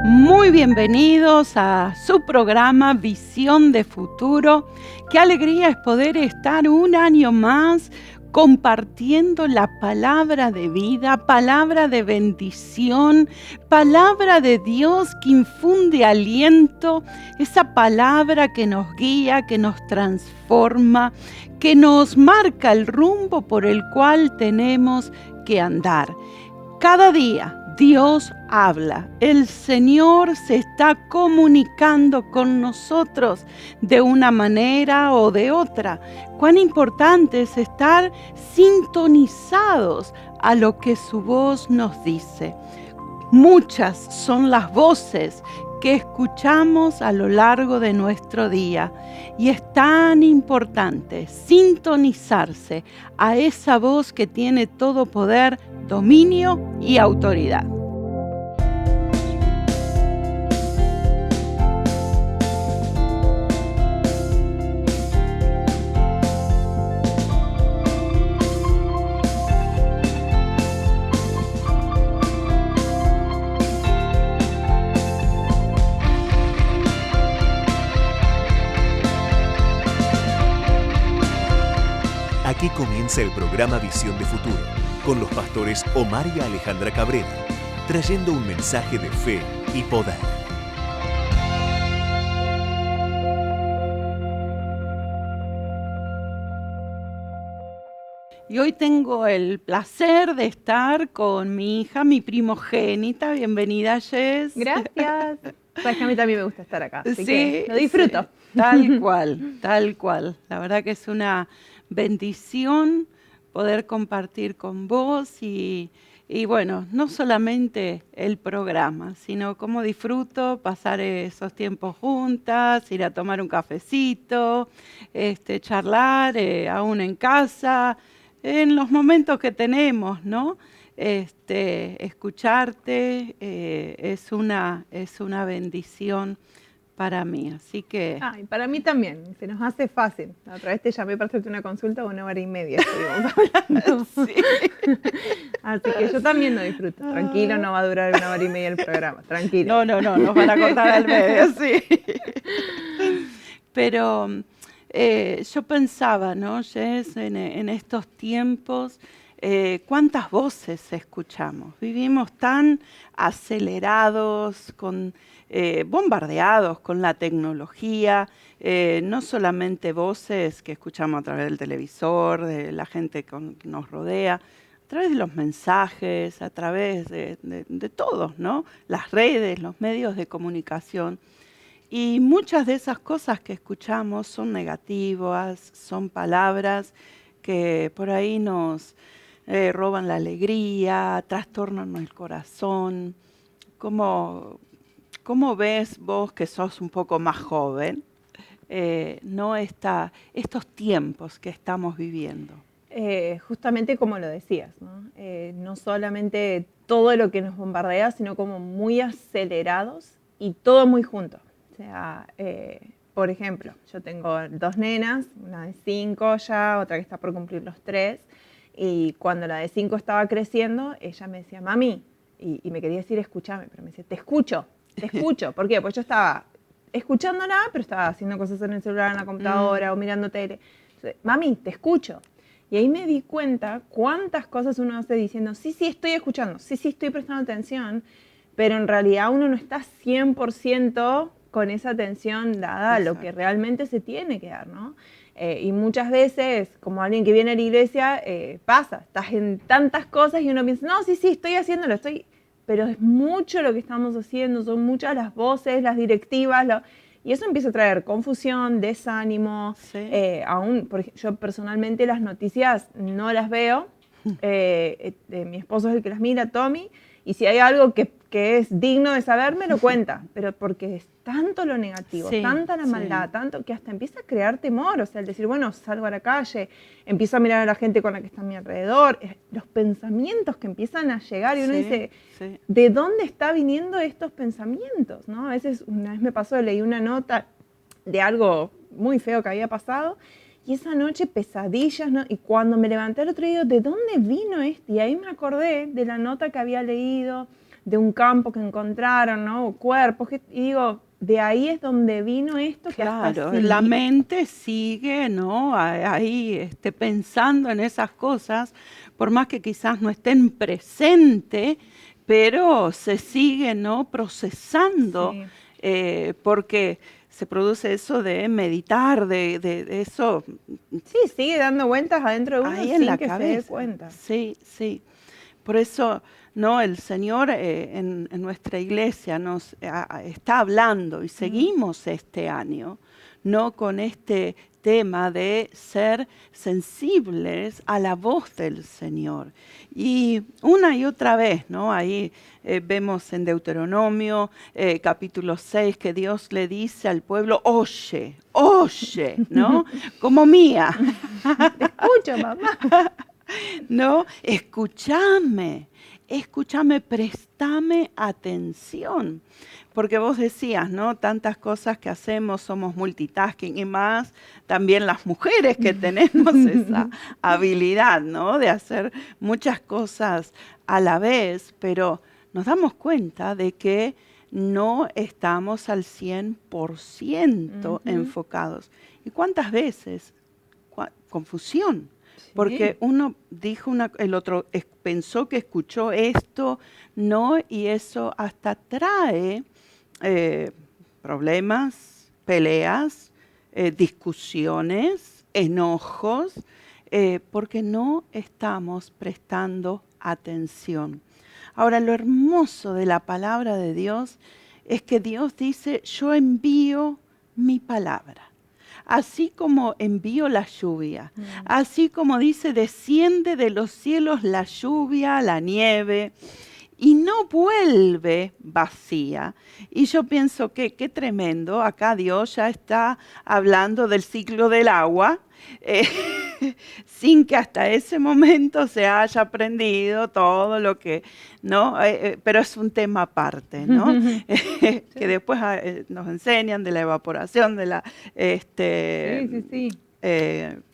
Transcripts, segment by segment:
Muy bienvenidos a su programa Visión de Futuro. Qué alegría es poder estar un año más compartiendo la palabra de vida, palabra de bendición, palabra de Dios que infunde aliento, esa palabra que nos guía, que nos transforma, que nos marca el rumbo por el cual tenemos que andar. Cada día Dios habla, el Señor se está comunicando con nosotros de una manera o de otra. Cuán importante es estar sintonizados a lo que su voz nos dice. Muchas son las voces que escuchamos a lo largo de nuestro día y es tan importante sintonizarse a esa voz que tiene todo poder, dominio y autoridad. Aquí comienza el programa Visión de Futuro, con los pastores Omar y Alejandra Cabrera, trayendo un mensaje de fe y poder. Y hoy tengo el placer de estar con mi hija, mi primogénita. Bienvenida, Jess. Gracias. Sabes que a mí también me gusta estar acá, así Sí, que lo disfruto. sí, tal cual, tal cual. La verdad que es una bendición poder compartir con vos y bueno, no solamente el programa, sino cómo disfruto pasar esos tiempos juntas, ir a tomar un cafecito, charlar aún en casa, en los momentos que tenemos, ¿no? Escucharte es una bendición para mí, así que... Ay, para mí también, se nos hace fácil. La otra vez te llamé para hacerte una consulta, 1 hora y media estuvimos hablando. Sí. Así que yo también lo disfruto. Tranquilo, no va a durar 1 hora y media el programa, tranquilo. No, nos van a cortar al medio, sí. Pero yo pensaba, ¿no, Jess, en estos tiempos, cuántas voces escuchamos. Vivimos tan acelerados, bombardeados con la tecnología, no solamente voces que escuchamos a través del televisor, de la gente que nos rodea, a través de los mensajes, a través de todos, ¿no? Las redes, los medios de comunicación. Y muchas de esas cosas que escuchamos son negativas, son palabras que por ahí nos roban la alegría, trastornan el corazón. ¿Cómo ves vos que sos un poco más joven, no estos tiempos que estamos viviendo? Justamente como lo decías, ¿no? No solamente todo lo que nos bombardea, sino como muy acelerados y todo muy junto. O sea, por ejemplo, yo tengo 2 nenas, una de 5 ya, otra que está por cumplir los 3, y cuando la de 5 estaba creciendo, ella me decía, mami, y me quería decir escúchame, pero me decía, te escucho. ¿Por qué? Pues yo estaba escuchándola, pero estaba haciendo cosas en el celular, en la computadora o mirando tele. Entonces, mami, te escucho. Y ahí me di cuenta cuántas cosas uno hace diciendo, sí, estoy escuchando, sí, estoy prestando atención, pero en realidad uno no está 100% con esa atención dada a lo que realmente se tiene que dar, ¿no? Y muchas veces, como alguien que viene a la iglesia, pasa, estás en tantas cosas y uno piensa, no, sí, estoy haciéndolo, pero es mucho lo que estamos haciendo, son muchas las voces, las directivas, y eso empieza a traer confusión, desánimo. Sí. Yo personalmente las noticias no las veo, mi esposo es el que las mira, Tommy, y si hay algo que es digno de saber, me lo cuenta, pero porque es tanto lo negativo, Sí, tanta la maldad, tanto que hasta empieza a crear temor, o sea, el decir, bueno, salgo a la calle, empiezo a mirar a la gente con la que está a mi alrededor, los pensamientos que empiezan a llegar y uno dice, ¿de dónde está viniendo estos pensamientos? ¿No? A veces, una vez me pasó, leí una nota de algo muy feo que había pasado, y esa noche pesadillas, ¿no? Y cuando me levanté el otro día, ¿de dónde vino esto? Y ahí me acordé de la nota que había leído, de un campo que encontraron, ¿no? O cuerpos, y digo, de ahí es donde vino esto que Claro, hasta la mente sigue, ¿no? Ahí pensando en esas cosas, por más que quizás no estén presentes, pero se sigue, ¿no? Procesando, Sí. porque se produce eso de meditar, de eso Sí, sigue dando vueltas adentro de uno ahí en sin la que se cabeza. dé cuenta. Sí, sí. Por eso, ¿no? El Señor en nuestra iglesia nos está hablando y seguimos este año, ¿no? Con este tema de ser sensibles a la voz del Señor. Y una y otra vez, ¿no? Ahí vemos en Deuteronomio capítulo 6 que Dios le dice al pueblo, oye, oye, ¿no? Como mía. Te escucho, mamá. No, escúchame, préstame atención. Porque vos decías, ¿no? Tantas cosas que hacemos, somos multitasking y más también las mujeres que tenemos esa habilidad, ¿no? De hacer muchas cosas a la vez, pero nos damos cuenta de que no estamos al 100% enfocados. ¿Y cuántas veces? Confusión. Porque uno dijo el otro pensó que escuchó esto, no, y eso hasta trae problemas, peleas, discusiones, enojos, porque no estamos prestando atención. Ahora, lo hermoso de la palabra de Dios es que Dios dice, yo envío mi palabra. Así como envío la lluvia, así como dice, desciende de los cielos la lluvia, la nieve, y no vuelve vacía. Y yo pienso que qué tremendo, acá Dios ya está hablando del ciclo del agua, sin que hasta ese momento se haya aprendido todo lo que, ¿no? Pero es un tema aparte, ¿no? Que después nos enseñan de la evaporación, de la,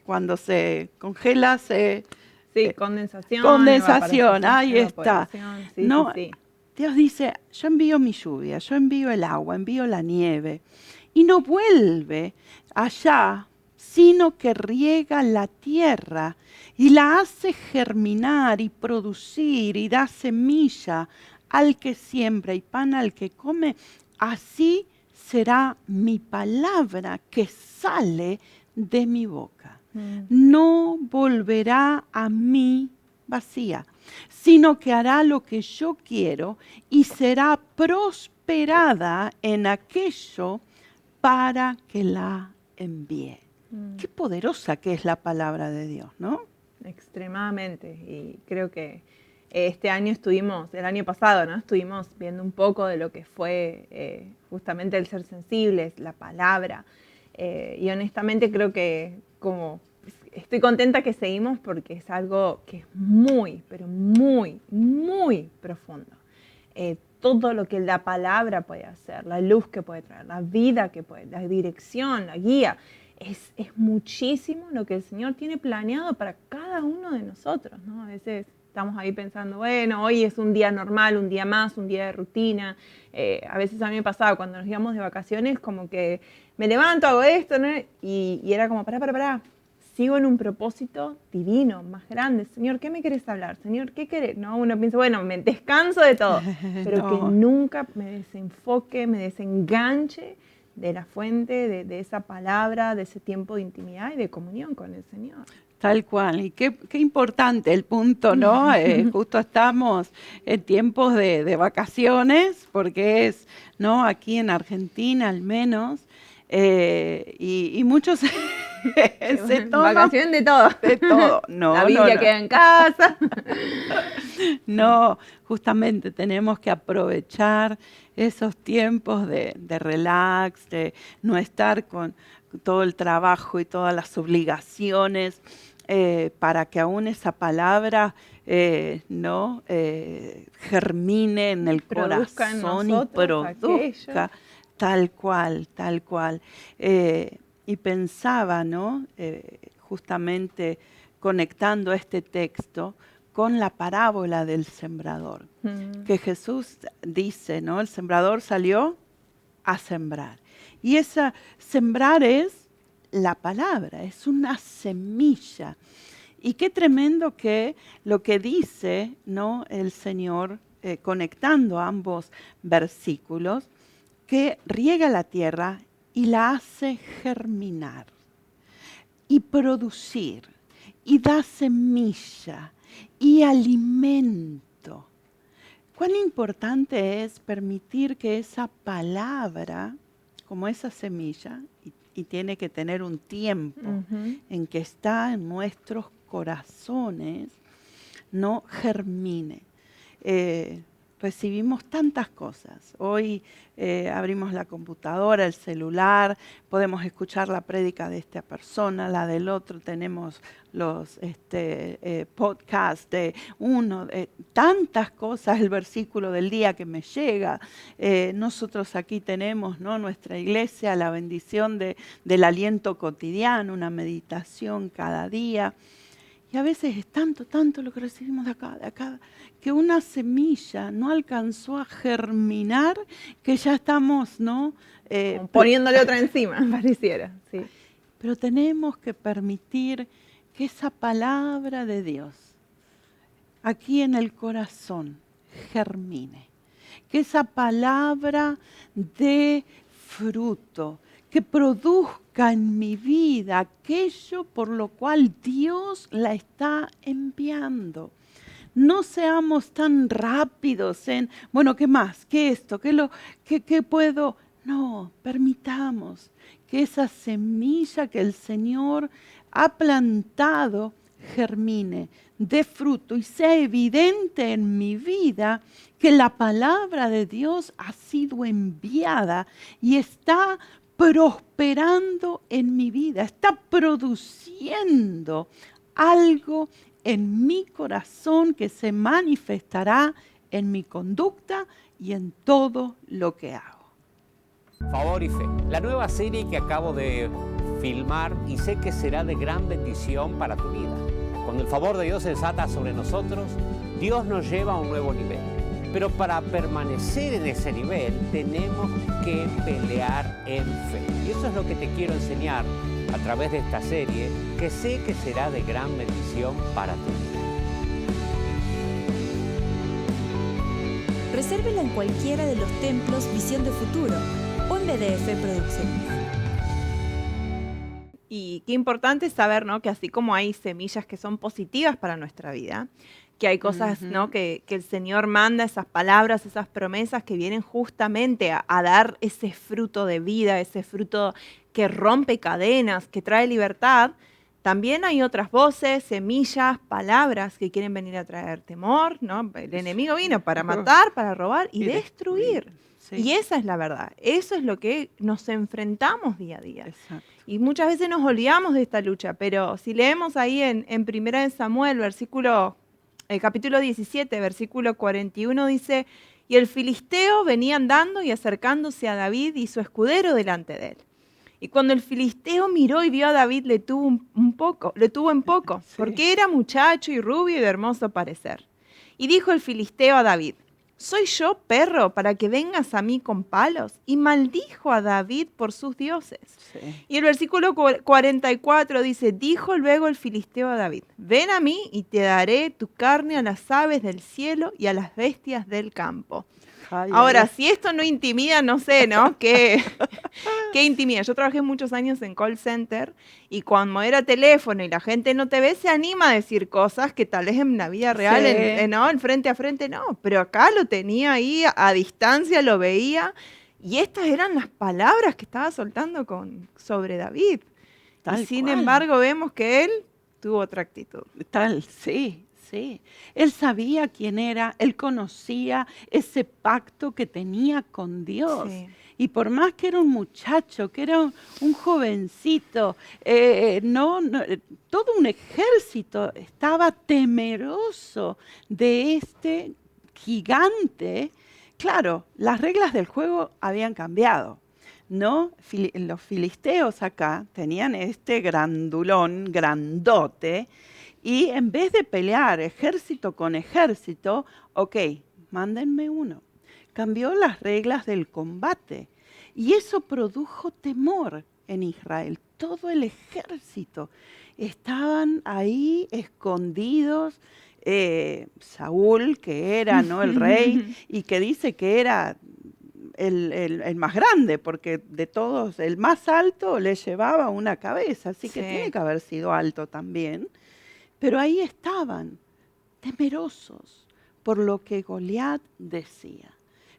cuando se congela, Sí, condensación. Condensación, ahí está. Sí, no, sí. Dios dice, yo envío mi lluvia, yo envío el agua, envío la nieve, y no vuelve allá, sino que riega la tierra y la hace germinar y producir y da semilla al que siembra y pan al que come. Así será mi palabra que sale de mi boca. No volverá a mí vacía, sino que hará lo que yo quiero y será prosperada en aquello para que la envíe. Qué poderosa que es la palabra de Dios, ¿no? Extremadamente. Y creo que este año el año pasado, ¿no? Estuvimos viendo un poco de lo que fue justamente el ser sensibles, la palabra. Y honestamente creo que estoy contenta que seguimos porque es algo que es muy, pero muy, muy profundo. Todo lo que la palabra puede hacer, la luz que puede traer, la vida que puede, la dirección, la guía, es muchísimo lo que el Señor tiene planeado para cada uno de nosotros, ¿no? A veces estamos ahí pensando, bueno, hoy es un día normal, un día más, un día de rutina. A veces a mí me pasaba cuando nos íbamos de vacaciones, como que me levanto, hago esto, ¿no? Y era como, pará. Sigo en un propósito divino, más grande. Señor, ¿qué me querés hablar? Señor, ¿qué querés? No, uno piensa, bueno, me descanso de todo, pero no. Que nunca me desenfoque, me desenganche de la fuente, de esa palabra, de ese tiempo de intimidad y de comunión con el Señor. Tal cual, y qué importante el punto, ¿no? Justo estamos en tiempos de vacaciones, porque es, ¿no? Aquí en Argentina al menos, y muchos se toman vacación de todo. De todo. No, la Biblia queda en casa. No, justamente tenemos que aprovechar esos tiempos de relax, de no estar con todo el trabajo y todas las obligaciones, para que aún esa palabra no germine en el corazón y produzca tal cual. Y pensaba, ¿no? Justamente conectando este texto con la parábola del sembrador, que Jesús dice, ¿no? El sembrador salió a sembrar. Y esa sembrar es la palabra, es una semilla. Y qué tremendo que lo que dice, ¿no? El Señor, conectando ambos versículos, que riega la tierra y la hace germinar y producir y da semilla y alimento. Cuán importante es permitir que esa palabra, como esa semilla, y tiene que tener un tiempo en que está en nuestros corazones, no germine. Recibimos tantas cosas. Hoy abrimos la computadora, el celular, podemos escuchar la prédica de esta persona, la del otro, tenemos los podcasts de uno, tantas cosas, el versículo del día que me llega. Nosotros aquí tenemos, ¿no? Nuestra iglesia, la bendición del aliento cotidiano, una meditación cada día. Y a veces es tanto lo que recibimos de acá, que una semilla no alcanzó a germinar, que ya estamos, ¿no? Poniéndole otra encima, pareciera. Sí. Pero tenemos que permitir que esa palabra de Dios, aquí en el corazón, germine. Que esa palabra dé fruto, que produzca en mi vida aquello por lo cual Dios la está enviando. No seamos tan rápidos en, bueno, ¿qué más? ¿Qué esto? ¿Qué puedo? No, permitamos que esa semilla que el Señor ha plantado germine, dé fruto y sea evidente en mi vida que la palabra de Dios ha sido enviada y está prosperando en mi vida, está produciendo algo en mi corazón que se manifestará en mi conducta y en todo lo que hago. Favor y Fe, la nueva serie que acabo de filmar y sé que será de gran bendición para tu vida. Cuando el favor de Dios se desata sobre nosotros, Dios nos lleva a un nuevo nivel. Pero para permanecer en ese nivel tenemos que pelear en fe. Y eso es lo que te quiero enseñar a través de esta serie, que sé que será de gran bendición para tu vida. Resérvela en cualquiera de los templos Visión de Futuro o en BDF Producciones. Y qué importante saber, ¿no? Que así como hay semillas que son positivas para nuestra vida, que hay cosas, ¿no? que el Señor manda, esas palabras, esas promesas que vienen justamente a dar ese fruto de vida, ese fruto que rompe cadenas, que trae libertad. También hay otras voces, semillas, palabras que quieren venir a traer temor, ¿no? El enemigo vino para matar, para robar y destruir. Sí. Y esa es la verdad. Eso es lo que nos enfrentamos día a día. Exacto. Y muchas veces nos olvidamos de esta lucha, pero si leemos ahí en 1 Samuel, capítulo 17, versículo 41, dice: y el filisteo venía andando y acercándose a David y su escudero delante de él. Y cuando el filisteo miró y vio a David, le tuvo en poco, sí, porque era muchacho y rubio y de hermoso parecer. Y dijo el filisteo a David: ¿soy yo, perro, para que vengas a mí con palos? Y maldijo a David por sus dioses. Sí. Y el versículo 44 dice: dijo luego el filisteo a David: ven a mí y te daré tu carne a las aves del cielo y a las bestias del campo. Ahora, si esto no intimida, no sé, ¿no? ¿Qué intimida? Yo trabajé muchos años en call center y cuando era teléfono y la gente no te ve, se anima a decir cosas que tal vez en la vida real, sí, ¿no? En frente a frente no, pero acá lo tenía ahí a distancia, lo veía y estas eran las palabras que estaba soltando sobre David. Y sin embargo vemos que él tuvo otra actitud. Sí. Sí, él sabía quién era, él conocía ese pacto que tenía con Dios. Sí. Y por más que era un muchacho, que era un jovencito, todo un ejército estaba temeroso de este gigante. Claro, las reglas del juego habían cambiado, ¿no? Los filisteos acá tenían este grandulón, grandote, Y en vez de pelear ejército con ejército, ok, mándenme uno. Cambió las reglas del combate y eso produjo temor en Israel. Todo el ejército estaban ahí escondidos. Saúl, que era, ¿no?, el rey, y que dice que era el más grande, porque de todos, el más alto le llevaba una cabeza, así que tiene que haber sido alto también. Pero ahí estaban, temerosos por lo que Goliat decía.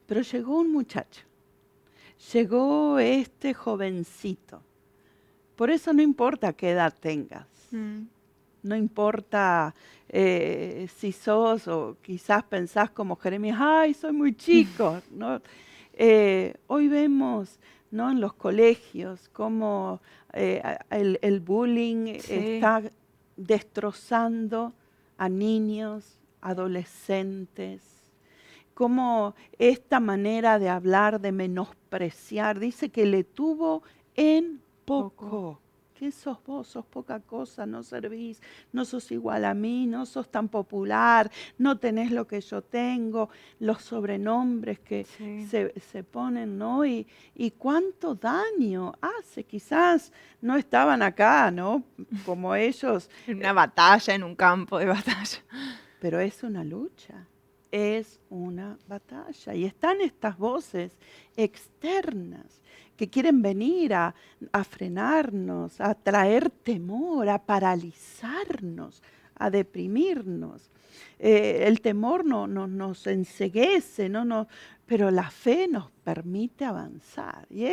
Pero llegó un muchacho, llegó este jovencito. Por eso no importa qué edad tengas. No importa si sos o quizás pensás como Jeremías, ¡ay, soy muy chico! ¿No? Hoy vemos, ¿no?, en los colegios cómo el bullying está destrozando a niños, adolescentes, cómo esta manera de hablar, de menospreciar, dice que le tuvo en poco. ¿Qué sos vos? Sos poca cosa, no servís, no sos igual a mí, no sos tan popular, no tenés lo que yo tengo, los sobrenombres que se ponen, ¿no? Y cuánto daño hace. Quizás no estaban acá, ¿no?, como ellos. En una batalla, en un campo de batalla. Pero es una lucha, es una batalla. Y están estas voces externas que quieren venir a frenarnos, a traer temor, a paralizarnos, a deprimirnos. El temor nos enceguece, pero la fe nos permite avanzar. Y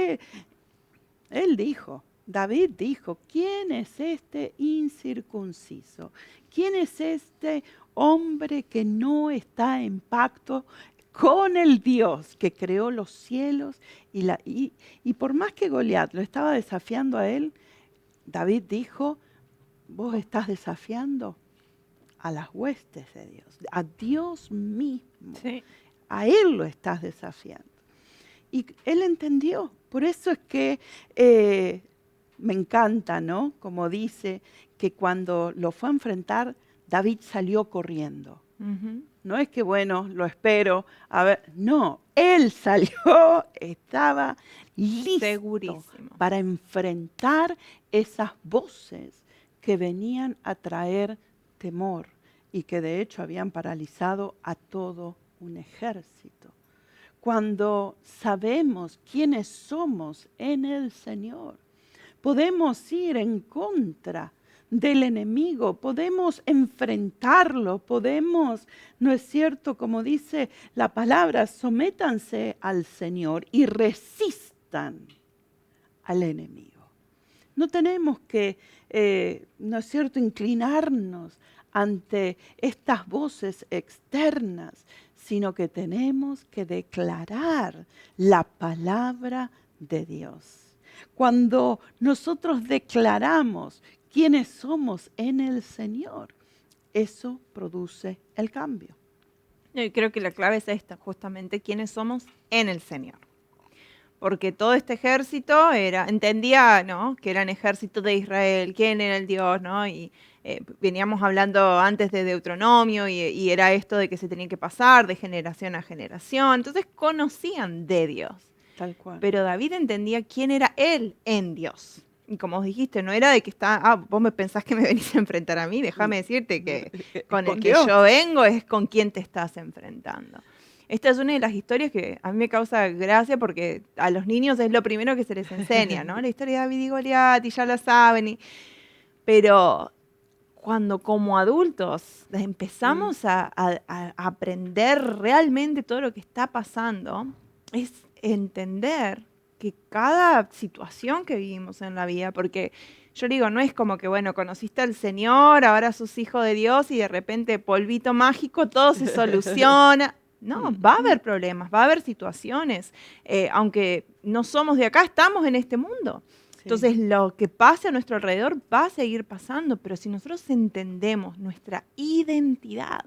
él dijo, David dijo, ¿quién es este incircunciso? ¿Quién es este hombre que no está en pacto con el Dios que creó los cielos? Y por más que Goliat lo estaba desafiando a él, David dijo, vos estás desafiando a las huestes de Dios, a Dios mismo. Sí. A Él lo estás desafiando. Y él entendió. Por eso es que me encanta, ¿no?, como dice, que cuando lo fue a enfrentar, David salió corriendo. No es que, bueno, lo espero, a ver, no, él salió, estaba listo. Segurísimo. Para enfrentar esas voces que venían a traer temor y que de hecho habían paralizado a todo un ejército. Cuando sabemos quiénes somos en el Señor, podemos ir en contra del enemigo, podemos enfrentarlo, podemos, ¿no es cierto?, como dice la palabra, sométanse al Señor y resistan al enemigo. No tenemos que, ¿no es cierto?, inclinarnos ante estas voces externas, sino que tenemos que declarar la palabra de Dios. Cuando nosotros declaramos quiénes somos en el Señor, eso produce el cambio. Yo creo que la clave es esta, justamente, quiénes somos en el Señor. Porque todo este ejército entendía, ¿no?, que eran ejército de Israel, quién era el Dios, ¿no? Y veníamos hablando antes de Deuteronomio y era esto de que se tenía que pasar de generación a generación. Entonces conocían de Dios. Tal cual. Pero David entendía quién era él en Dios. Y como os dijiste, no era de que vos me pensás que me venís a enfrentar a mí, déjame decirte que con el que yo vengo es con quien te estás enfrentando. Esta es una de las historias que a mí me causa gracia porque a los niños es lo primero que se les enseña, ¿no? La historia de David y Goliat, y ya la saben. Pero cuando como adultos empezamos a aprender realmente todo lo que está pasando, es entender que cada situación que vivimos en la vida, porque yo digo, no es como que, bueno, conociste al Señor, ahora sos hijo de Dios y de repente polvito mágico, todo se soluciona. No, va a haber problemas, va a haber situaciones. Aunque no somos de acá, estamos en este mundo. Sí. Entonces, lo que pase a nuestro alrededor va a seguir pasando, pero si nosotros entendemos nuestra identidad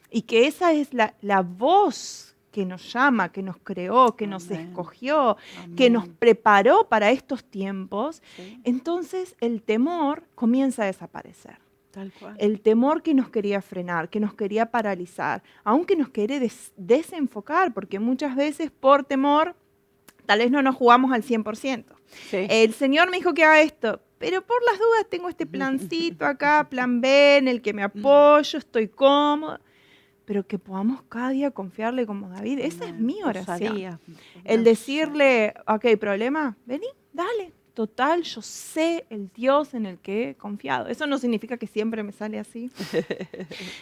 y que esa es la voz que nos llama, que nos creó, que nos escogió, que nos preparó para estos tiempos, entonces el temor comienza a desaparecer. Tal cual. El temor que nos quería frenar, que nos quería paralizar, aunque nos quería desenfocar, porque muchas veces por temor tal vez no nos jugamos al 100%. Sí. El Señor me dijo que haga esto, pero por las dudas tengo este plancito acá, plan B, en el que me apoyo, estoy cómodo. Pero que podamos cada día confiarle como David. Esa es mi oración. Osadía. El decirle, ok, problema, vení, dale. Total, yo sé el Dios en el que he confiado. Eso no significa que siempre me sale así.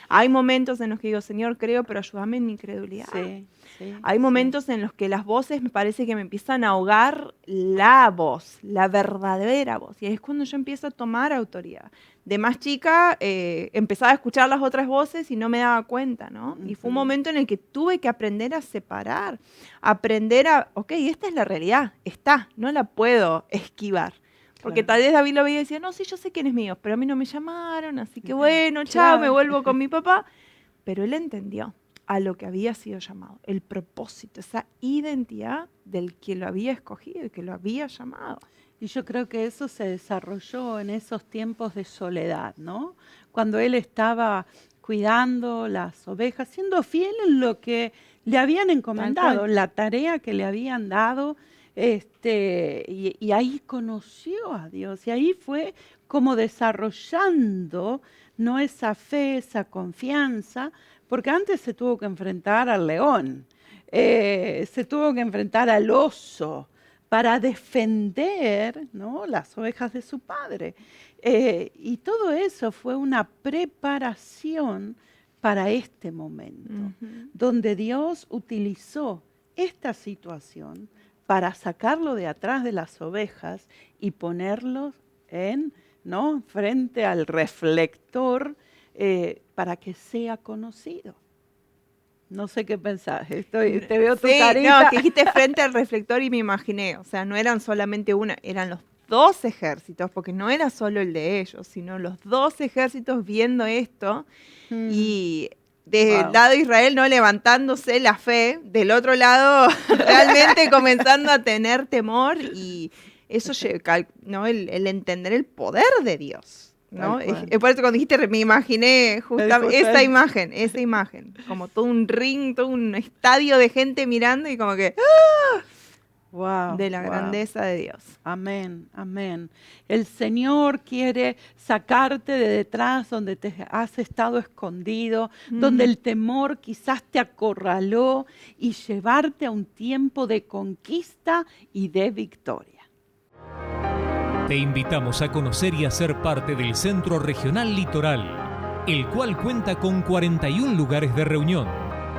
Hay momentos en los que digo, Señor, creo, pero ayúdame en mi incredulidad. Sí, sí, Hay momentos en los que las voces me parece que me empiezan a ahogar la voz, la verdadera voz. Y ahí es cuando yo empiezo a tomar autoridad. De más chica, empezaba a escuchar las otras voces y no me daba cuenta, ¿no? Y fue un momento en el que tuve que aprender a separar, aprender a, ok, esta es la realidad, está, no la puedo esquivar. Porque tal vez David lo veía y decía, no, sí, yo sé quién es mío, pero a mí no me llamaron, así que bueno, chao, me vuelvo con mi papá. Pero él entendió a lo que había sido llamado, el propósito, esa identidad del que lo había escogido y que lo había llamado. Y yo creo que eso se desarrolló en esos tiempos de soledad, ¿no? Cuando él estaba cuidando las ovejas, siendo fiel en lo que le habían encomendado, la tarea que le habían dado, y ahí conoció a Dios, y ahí fue como desarrollando, ¿no?, esa fe, esa confianza, porque antes se tuvo que enfrentar al león, se tuvo que enfrentar al oso, para defender, ¿no?, las ovejas de su padre. Y todo eso fue una preparación para este momento, donde Dios utilizó esta situación para sacarlo de atrás de las ovejas y ponerlos ¿no?, frente al reflector para que sea conocido. No sé qué pensás, te veo tu carita. No, que dijiste frente al reflector y me imaginé, o sea, no eran solamente una, eran los 2 ejércitos, porque no era solo el de ellos, sino los 2 ejércitos viendo esto y del lado de Israel no levantándose la fe, del otro lado realmente comenzando a tener temor y eso, ¿no?, el entender el poder de Dios. ¿No? Por eso cuando dijiste me imaginé justamente esa imagen, como todo un ring, todo un estadio de gente mirando y como que de la grandeza de Dios. Amén, amén. El Señor quiere sacarte de detrás donde te has estado escondido, donde el temor quizás te acorraló y llevarte a un tiempo de conquista y de victoria. Te invitamos a conocer y a ser parte del Centro Regional Litoral, el cual cuenta con 41 lugares de reunión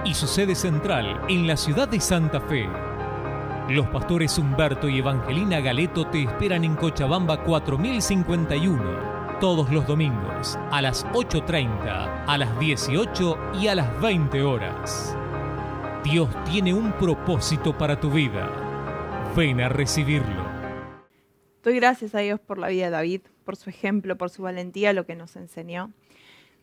y su sede central en la ciudad de Santa Fe. Los pastores Humberto y Evangelina Galeto te esperan en Cochabamba 4051, todos los domingos, a las 8:30, a las 18 y a las 20 horas. Dios tiene un propósito para tu vida. Ven a recibirlo. Doy gracias a Dios por la vida de David, por su ejemplo, por su valentía, lo que nos enseñó.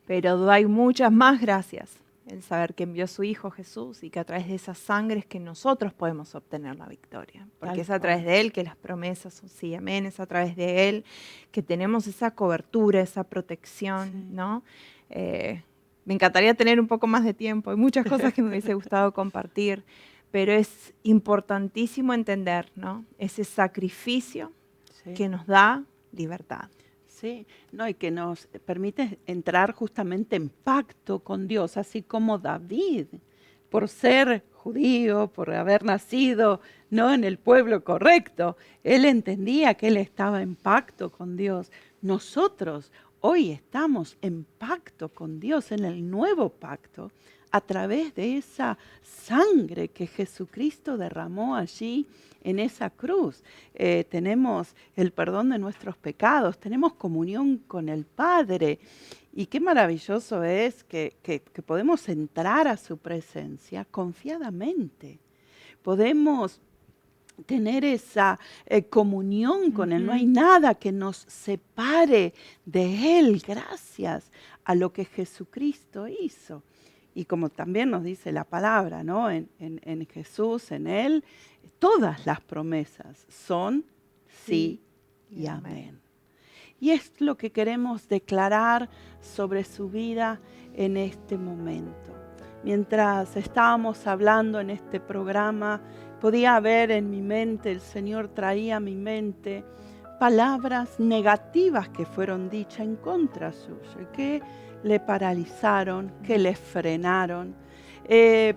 Pero doy muchas más gracias en saber que envió a su Hijo Jesús y que a través de esa sangre es que nosotros podemos obtener la victoria. Porque es a través de Él que las promesas son sí, amén. Es a través de Él que tenemos esa cobertura, esa protección, ¿no? Me encantaría tener un poco más de tiempo. Hay muchas cosas que me hubiese gustado compartir, pero es importantísimo entender, ¿no?, ese sacrificio que nos da libertad. Sí, no, y que nos permite entrar justamente en pacto con Dios, así como David, por ser judío, por haber nacido, ¿no?, en el pueblo correcto, él entendía que él estaba en pacto con Dios. Nosotros hoy estamos en pacto con Dios, en el nuevo pacto, a través de esa sangre que Jesucristo derramó allí en esa cruz. Tenemos el perdón de nuestros pecados, tenemos comunión con el Padre. Y qué maravilloso es que podemos entrar a su presencia confiadamente. Podemos tener esa comunión con Él. No hay nada que nos separe de Él gracias a lo que Jesucristo hizo. Y como también nos dice la palabra, ¿no?, en Jesús, en Él, todas las promesas son sí y amén. Y es lo que queremos declarar sobre su vida en este momento. Mientras estábamos hablando en este programa, podía ver en mi mente, el Señor traía a mi mente palabras negativas que fueron dichas en contra suya, que le paralizaron, que le frenaron.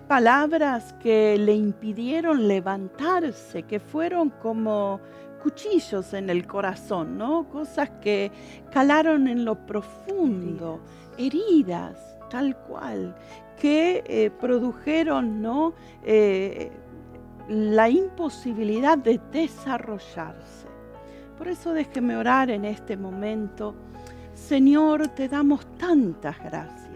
Palabras que le impidieron levantarse, que fueron como cuchillos en el corazón, ¿no? Cosas que calaron en lo profundo, heridas tal cual, que produjeron, ¿no? La imposibilidad de desarrollarse. Por eso déjeme orar en este momento. Señor, te damos tantas gracias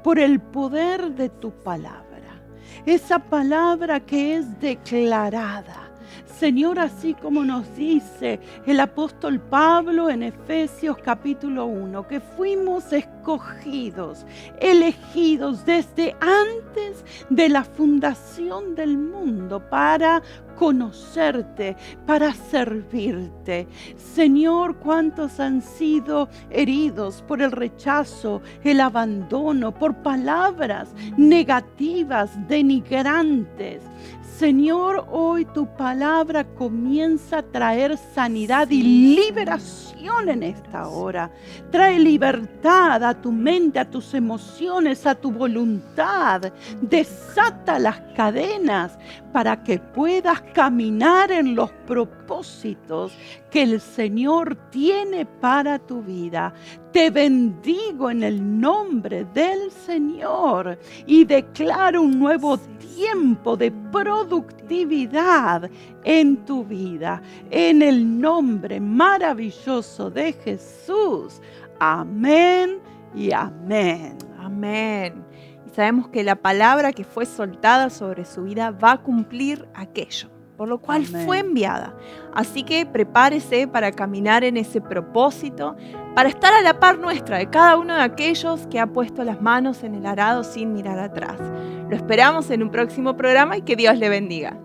por el poder de tu palabra, esa palabra que es declarada. Señor, así como nos dice el apóstol Pablo en Efesios capítulo 1, que fuimos escogidos, elegidos desde antes de la fundación del mundo para conocerte, para servirte. Señor, cuántos han sido heridos por el rechazo, el abandono, por palabras negativas, denigrantes. Señor, hoy tu palabra comienza a traer sanidad y liberación en esta hora. Trae libertad a tu mente, a tus emociones, a tu voluntad. Desata las cadenas para que puedas caminar en los propósitos que el Señor tiene para tu vida. Te bendigo en el nombre del Señor y declaro un nuevo tiempo de productividad en tu vida. En el nombre maravilloso de Jesús. Amén y amén. Amén. Y sabemos que la palabra que fue soltada sobre su vida va a cumplir aquello por lo cual fue enviada. Así que prepárese para caminar en ese propósito, para estar a la par nuestra de cada uno de aquellos que ha puesto las manos en el arado sin mirar atrás. Lo esperamos en un próximo programa y que Dios le bendiga.